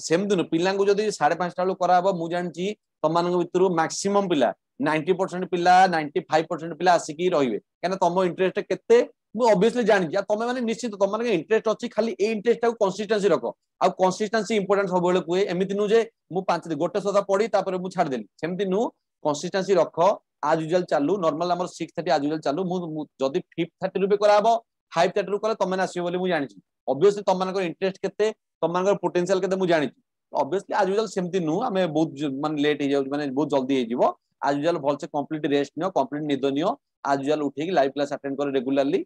सेमती नु पिलां को जदी 5:30 ढाल करा हबो मु जानची तमान को भितरु मैक्सिमम पिला 90% पिला 95% पिला आसिकी रहिबे केना तमो इंटरेस्ट केते मु ऑब्वियसली जानि जा तमे माने निश्चित तम माने इंटरेस्ट अछि खाली ए इंटरेस्ट को कंसिस्टेंसी रखो आ कंसिस्टेंसी इंपोर्टेंट सब बेले कुए एमिति नु जे मु 5 दिन गोटे सदा पढी तापर मु छाड़ देली सेमति नु कंसिस्टेंसी रखो आज यूजुअल चालू नॉर्मल हमर 6:30 आज यूजुअल चालू मु जदी 5:30 रुपे करा हबो 5:30 रु करे तमे ना आसीबो बोली मु जानि छी ऑब्वियसली तम मानकर इंटरेस्ट केते तम मानकर पोटेंशियल केते मु जानि छी ऑब्वियसली आज यूजुअल सेमति नु हमें बहुत माने लेट हो जाउ माने बहुत जल्दी हो जिवो आज यूजुअल भल से कंप्लीट रेस्ट नियो कंप्लीट निद नियो आज यूजुअल उठेकी लाइव क्लास अटेंड कर रेगुलरली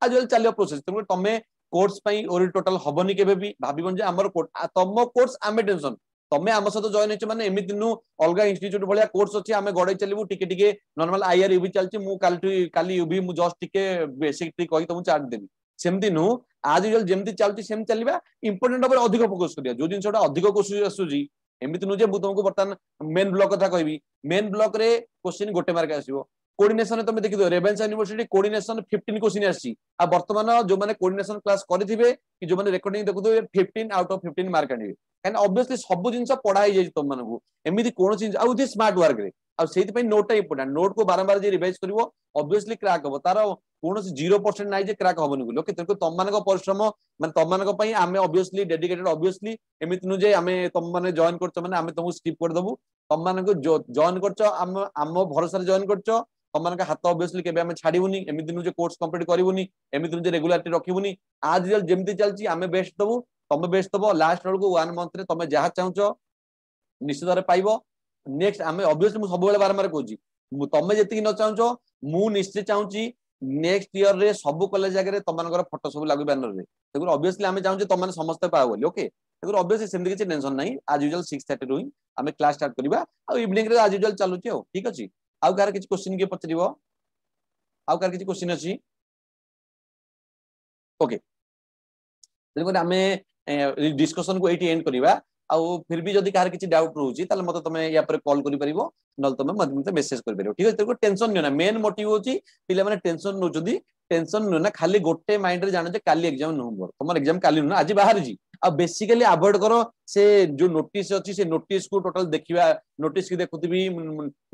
आज यूजुअल चलियो प्रोसेस तुम तमे कोर्स पई ओरी टोटल हबनी केबे भी भाबीबन जे हमर तम कोर्स आमे टेंशन तमे आम सहित जॉइन होछ माने एमिति नु अलगा इंस्टीट्यूट भलिया कोर्स अछि आमे गडै चलिबु टिके टिके नॉर्मल आईआर यूबी चलछि मु काली यूबी मु जस्ट टिके बेसिक ट्रिक कहि तुम चार्ट देबी सेमति नु आज यूजुअल जेमति चलछि सेम चलिबा इंपोर्टेंट पर अधिक फोकस करिया जो जिनसोटा अधिक क्वेश्चन आसुजी एमिति नु जे मु तुमको बर्तन मेन ब्लॉक कथा कहबी मेन ब्लॉक रे क्वेश्चन गोटे मार्क आसीबो कोऑर्डिनेशन तुम देखि दो रेवेन्सा यूनिवर्सिटी कोऑर्डिनेशन 15 क्वेश्चन आसी आ वर्तमान जो माने कोऑर्डिनेशन क्लास करथिबे कि जो माने रिकॉर्डिंग देखु 15 आउट ऑफ 15 मार्क आनिबे कहीं ऑब्वियसली सब जिन पढ़ाई जाए तुम मानू एमती कौन जिन स्मार्ट वर्क रे आ नोट इंपोर्टेंट नोट को बारंबार जे रिवाइज करिवो ऑब्वियसली क्रैक हो तार कौन 0% ना क्रैक हबनी बोली ओके तुम मान परिश्रम माने तुम मान आम ऑब्वियसली डेडिकेटेड ऑब्वियसली एमती नु जे आम तुम मैंने जॉइन कर आम तुमको स्किप कर देबू तुम मान जॉइन कर भरोसा जॉइन कर तुम मान हाथ ऑब्वियसली केबे आम छाड़बूनी एमती नु जे कोर्स कंप्लीट करबूनी एमती नु जे रेगुलारिटी रखबूनी आज जमती चलती आम बेस्ट दबू तुम बेस्ट दब लास्ट बेलू 1 मंथ रे तुम जहाँ चाहो निश्चित भाव पाइब नेक्स्ट आम ऑब्वियसली मुझे सब बारंबार कहूँ तुम जी न चाहो मु निश्चित चाहूँगी नेक्स्ट ईयर रे सब कॉलेज जगह तुम फोटो सब लागू बैनर रे ऑब्वियसली आम चाहूँ तुम समस्त पाओ बोली ओके ऑब्वियसली सेमती किसी टेंशन नहीं आज यूजुअल 6:30 रु आम क्लास स्टार्ट करवा आ इवनिंग रे आज यूजुअल चलुची हो ठीक अच्छे आउ कार किसी क्वेश्चन किए पचार आउ कार किसी क्वेश्चन अच्छी ओके आम डिस्कशन को ये एंड करवा आउ फिर भी जदि कार किसी डाउट रोचे मत तुम या कॉल कर ना तुम मत मेसेज कर ठीक है टेंशन नियो ना मेन मोटिव होची पिला माने टेंशन नोचुदी टेंशन नियो ना खाली गोटे माइंड रे जानो जे काली एग्जाम नो मोर तुम एग्जाम काली नो आज बाहर जी आ बेसिकली अवॉइड करो से जो नोटिस अछि से नोटिस को टोटल देखिबा नोटिस की देखुतबी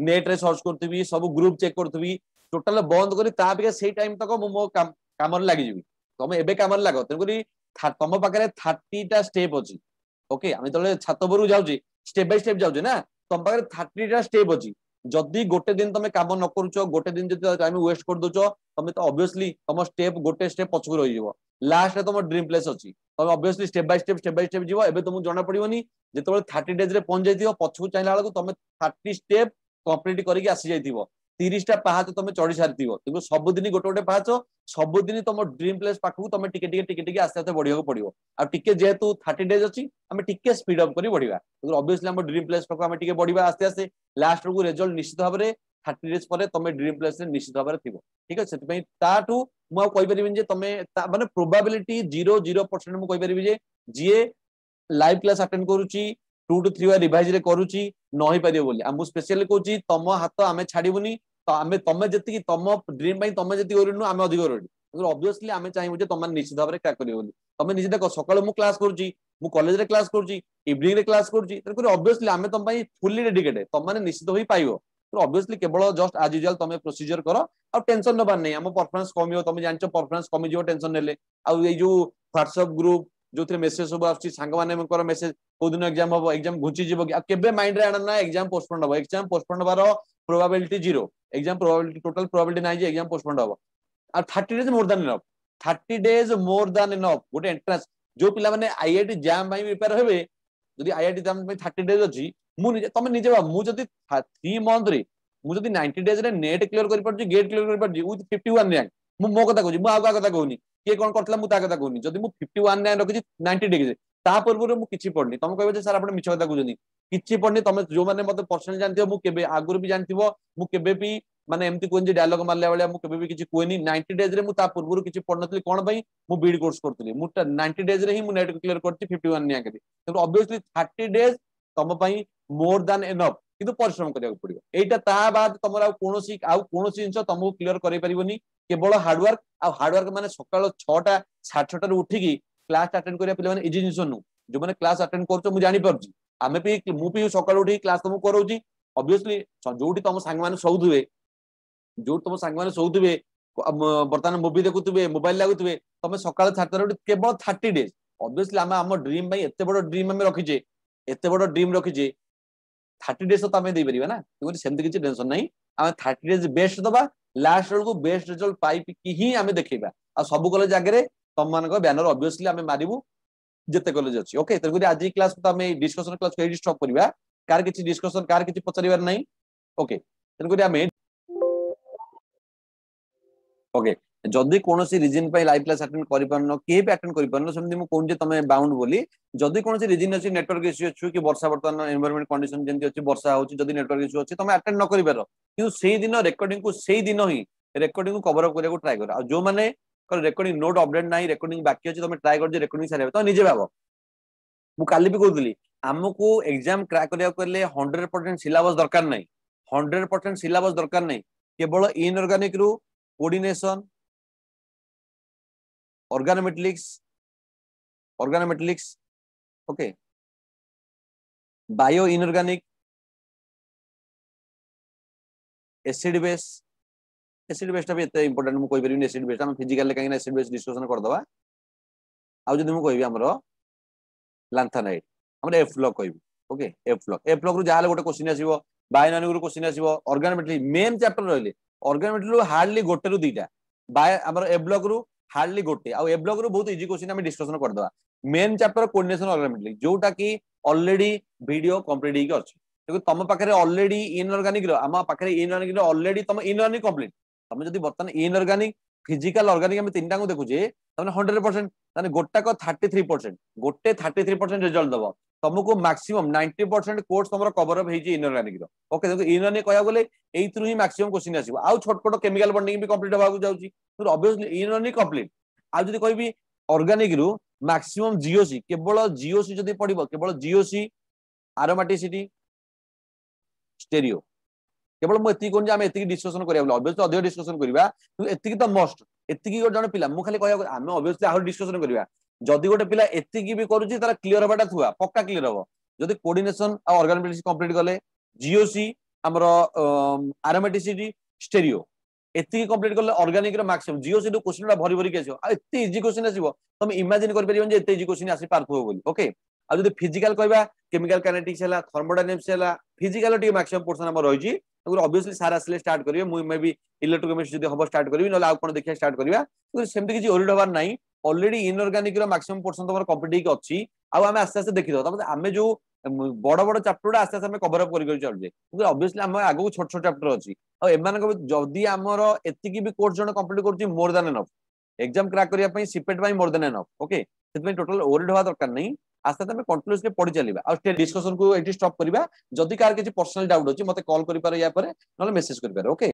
नेट रे सर्च करतबी सब ग्रुप चेक करतबी टोटल बंद करी ता बिका सेही टाइम तक मो काम लागी जीवी तुम एबे काम लागो तकरी तुम पाखरे 30 टा स्टेप अछि ओके आम तो छात पर जाऊँ स्टेप बाय स्टेप जाऊँ ना तुम पाखे 30 टा स्टेप अच्छी जदि गोटे दिन तुम काम न कर गोटे दिन जो टाइम वेस्ट कर दौच तुम तो ऑब्वियसली तुम स्टेप गोटे स्टेप पछक रही लास्ट तुम ड्रीम प्लेस अच्छी तुम ऑब्वियसली स्टेप बाय स्टेप जीव एबे तुमको जना पड़ोनी जो 30 डेज रे पहुंच जाइए पछक चाहिए बेलू तुम 30 स्टेप कंप्लीट करके आसी जाइए 30 टा पहाच तुम चढ़ी सारी सबुदिन गोटे गोटे पहाच सबुदिन तुम ड्रीम प्लेस पाखक तुम टिके आस्ते आस्ते बढ़िया पड़ो आ टिके जेहेतु 30 डेज अच्छी आम टिके स्पीड अप कर बढ़िया ऑब्वियसली आम ड्रीम प्लेस पाखक आम टिके बढ़िया आस्ते आस्ते लास्ट को रिजल्ट निश्चित भाव में 30 डेज पर तुम ड्रीम प्लेस निश्चित भाव में थी ठीक है से मुझे तुम माने प्रोबाबिलिटी 0% मुझे जी लाइव क्लास अटेंड करुच्ची 2 to 3 बार रिवाइज रे करुच्ची न ही पारियो बोली आ मु स्पेशली कहूची तुम हाथ आमे छाड़ीबुनी तो आमे तुम जति तुम ड्रीम भाई तुम जति करूनु आमे अधिक करू ऑब्वियसली आमे चाहिबु जे तुम निश्चित भाव में क्रैक करियो बोली तुम निजे देख सकाळ मु क्लास करूची मु कॉलेज रे क्लास करूची इवनिंग रे क्लास करूची तकर ऑब्वियसली आमे तुम भाई फुल्ली डेडिकेटेड तुम माने निश्चित होई पाइबो तो ऑब्वियसली केवल जस्ट आज यूजुअल तुम प्रोसीजर करो आ टेंशन नबार नहीं आम परफॉर्मेंस कमियो तुम जानचो परफॉर्मेंस कमी जो टेंशन नेले आ ये जो व्हाट्सएप ग्रुप जो थे मेसेज सब आछी सांग माने मेसेज को दिन एग्जाम हम एग्जाम घुची जीव कि केबे माइंड रे आना एग्जाम पोस्टपोन हो एग्जाम पोस्टपोन हबार probability 0 exam probability total probability नाही जे एग्जाम पोस्टपोन हो आ 30 days more than enough 30 days more than enough गोटे एंट्रेंस जो पिला माने आईआईटी एग्जाम भाई प्रिपेयर हेबे जदी आईआईटी एग्जाम में 30 डेज अछि मु निजे तुम निजे बा मु जदी 3 मंथ रे मु जदी 90 डेज रे नेट क्लियर करि परछि गेट क्लियर करि परछि विथ 51 रैंक मु मो कथा कहूची मु आगा कथा कहूनी के कोन करतला मु ता कथा कहूनी जदी मु 51 रैंक रखिछि 90 डेज ता पूर्व मु किछि पढ़नी तुम कहबे जे सर आपण मिछ कथा कहउजनी किछि पढ़नी तुम जो माने मते पर्सनल जानथिबो मु केबे आगुर भी जानथिबो मु केबे भी माने एमती कोन जे डायलॉग मारले वाले मु केबे भी किछि कोइनी 90 डेज रे मु ता पूर्व किछि पढ़नथली कोन भाई मु बीड कोर्स करथली मु 90 डेज रे ही मु नेट क्लियर करछि 51 रैंक रे तो ऑब्वियसली 30 डेज तुम पई मोर देन इनफ किंतु परिश्रम करिया पड़िबो एटा ता बाद तमरा कोनोसी जिंस तुमको क्लियर करै परिबोनी केवल हार्डवर्क माने सकाळ 6टा 6:30 रे उठिकी क्लास अटेंड करिया पिले माने इजी जिंस नु जो माने क्लास अटेंड करछो मु जानि परछि आमे भी मु भी सकाळ उठी क्लास तुम करौची ऑब्वियसली जोठी तुम सांग माने सौथुवे जो तुम सांग माने सौथुवे बर्तमान मूवी देखुतुवे मोबाइल लागुतुवे तुम सकाळ 7:30 उठी केवल 30 डेज ऑब्वियसली हम ड्रीम भाई एते बड़ ड्रीम हम रखिजे एते बड़ ड्रीम रखिजे 30 डेज तो तमें दे परिबा ना तो सेमती किछि टेंशन नहीं आमे 30 डेज बेस्ट दबा लास्ट को बेस्ट रिजल्ट पाई कि ही आमे देखैबा आ सब कॉलेज आगे तुम मानक बैनर ऑब्वियसली आमे मारिबु जते कॉलेज अछि ओके तो आज क्लास को आमे डिस्कशन क्लास को स्टॉप करबा कार किछि डिस्कशन कार किछि पचारिबार नहीं ओके तो आमे ओके जदि कोनोसी रीजन पे लाइव क्लास अटेंड करि परनो के भी अटेंड करि परनो समझि मु कोन जे तमे बाउंड बोली जदि कोनोसी रीजन अछि नेटवर्क इश्यू अछि कि वर्षा वर्तमान एनवायरनमेंट कंडीशन जेंति अछि वर्षा होछि जदि नेटवर्क इश्यू अछि तमे अटेंड न करि पारो कि सेही दिन रेकॉर्डिंग को सेही दिन ही रेकॉर्डिंग को कवर अप करिया को ट्राई करो आ जो माने रेकॉर्डिंग नोट अपडेट नाही रेकॉर्डिंग बाकी अछि तमे ट्राई कर जे रेकॉर्डिंग सारे तो निजे भाबो मु काली भी कहउतली हमको एग्जाम क्रैक करिया करले 100% सिलेबस दरकार नाही 100% सिलेबस दरकार नाही केवल इनऑर्गेनिक रु coordination organometallics okay bio inorganic acid base टा भी एते इंपोर्टेंट मु कोइ परिबिन एसिड बेस हम फिजिकल कहीं एसिड बेस डिस्कशन कर दबा आ जदि मु कहबी हमरो लैंथेनाइट हमर एफ ब्लॉक कहबी ओके एफ ब्लॉक रु जाले गोटे क्वेश्चन आसीबो बायो इनऑर्गेनिक रु क्वेश्चन आसीबो ऑर्गेनोमेट्री मेन चैप्टर रहले ऑर्गेनोमेट्री रु हार्डली गोटे रु दुईटा बाय हमर एफ ब्लॉक रु हार्डली गोटे आ एफ ब्लॉक रु बहुत इजी क्वेश्चन हम डिस्कशन कर दबा मेन चैप्टर कोऑर्डिनेशन ऑर्गेनोमेट्री जोटा की ऑलरेडी वीडियो कंप्लीट ही अछि देखो तम पाखरे ऑलरेडी इनऑर्गेनिक रो हम पाखरे इनऑर्गेनिक रो ऑलरेडी तम इनऑर्गेनिक कंप्लीट तम जदी बर्तन इनऑर्गेनिक फिजिकल ऑर्गेनिक हम तीनटा को देखुजे तमने 100% ताने गोटा को 33% गोटे 33% रिजल्ट दबो तुमको मैक्सिमम 90% कोर्स तुमरो कवर अप हेजी इनऑर्गेनिक रो ओके देखो इनऑर्गेनिक कहया बोले एइथरु ही मैक्सिमम क्वेश्चन आसीबो आ छोटकोट केमिकल बॉन्डिंग भी कंप्लीट होबा जाउची तो ऑब्वियसली इनऑर्गेनिक कंप्लीट आ जदी कहबी ऑर्गेनिक रु मैक्सिमम जीओसी केवल जीओसी जदी पडिबो केवल जीओसी एरोमेटिसिटी स्टेरियो केवल मु एति कोन जे हम एति डिस्कशन करिया बोले ऑब्वियसली अधिक डिस्कशन करिवा तो एति तो मस्ट एति जण पिला मु खाली कहया हम ऑब्वियसली आहुर डिस्कशन करिवा जदी गोटे पिला एति भी करूची तारा क्लियर होबाटा थुआ पक्का क्लियर हो जदी कोऑर्डिनेशन आ ऑर्गेनाइजेशन कंप्लीट गले जीओसी हमरो एरोमेटिसिटी स्टेरियो एति कंप्लीट करले ऑर्गेनिक रो मैक्सिमम जीओसी दो क्वेश्चन भरी भरी के आसीबो आ एति इजी क्वेश्चन आसीबो तुम इमेजिन कर परिबन जे एति इजी क्वेश्चन आसी पारथो बोली ओके आ जदी फिजिकल कहबा केमिकल काइनेटिक्स हला थर्मोडायनामिक्स हला फिजिकल टी मैक्सिमम पोर्शन हम रहिजी तो ऑब्वियसली सारा असले स्टार्ट करिवे मु मे बी इलेक्ट्रोकेमिस्ट्री जदी हबो स्टार्ट करिवे नले आ कोन देखिया स्टार्ट करिवा तो सेमति किछि ओरिड होबार नाही ऑलरेडी इनऑर्गेनिक रो मैक्सिमम पोर्शन तमर कंप्लीट अछि आ हमें आस्ते आस्ते देखि दो तब हमें जो बड़ बड़ चैप्टर आस्ते आस्ते हमें कवर अप करि चल जे तो ऑब्वियसली हम आगो छोट छोट चैप्टर अछि आ एमान को जदी हमर एति की भी कोर्स जण कंप्लीट करछि more than enough exam crack करिया पई सिपेट पई मोर देन एनफ ओके सेत टोटल ओरिड होवा दरकार नहीं आस्ते आस्ते हमें कंटीन्यूअसली पढ़ी चलिबा आ डिस्कशन को एटी स्टॉप करिबा जदी कार किछि पर्सनल डाउट अछि मते कॉल करि पारे या पारे नले मेसेज करि पारे ओके।